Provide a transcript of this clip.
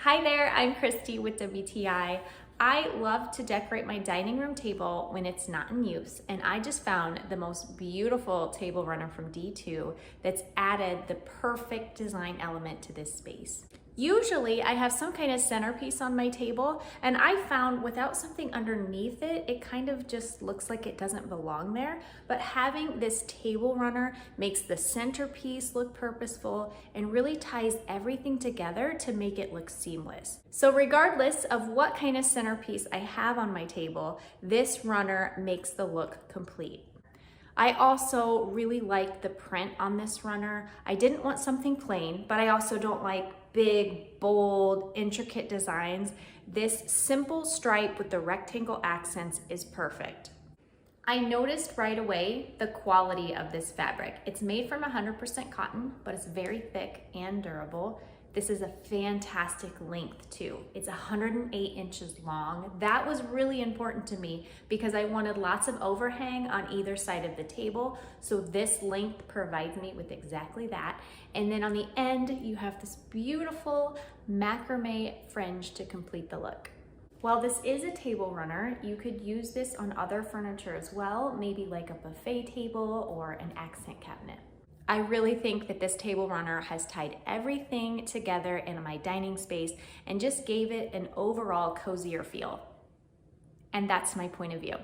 Hi there, I'm Christy with DII. I love to decorate my dining room table when it's not in use, and I just found the most beautiful table runner from D2 that's added the perfect design element to this space. Usually I have some kind of centerpiece on my table, and I found without something underneath it, it kind of just looks like it doesn't belong there. But having this table runner makes the centerpiece look purposeful and really ties everything together to make it look seamless. So regardless of what kind of centerpiece I have on my table, this runner makes the look complete. I also really like the print on this runner. I didn't want something plain, but I also don't like big, bold, intricate designs. This simple stripe with the rectangle accents is perfect. I noticed right away the quality of this fabric. It's made from 100% cotton, but it's very thick and durable. This is a fantastic length too. It's 108 inches long. That was really important to me because I wanted lots of overhang on either side of the table. So this length provides me with exactly that. And then on the end, you have this beautiful macrame fringe to complete the look. While this is a table runner, you could use this on other furniture as well, maybe like a buffet table or an accent cabinet. I really think that this table runner has tied everything together in my dining space and just gave it an overall cozier feel. And that's my point of view.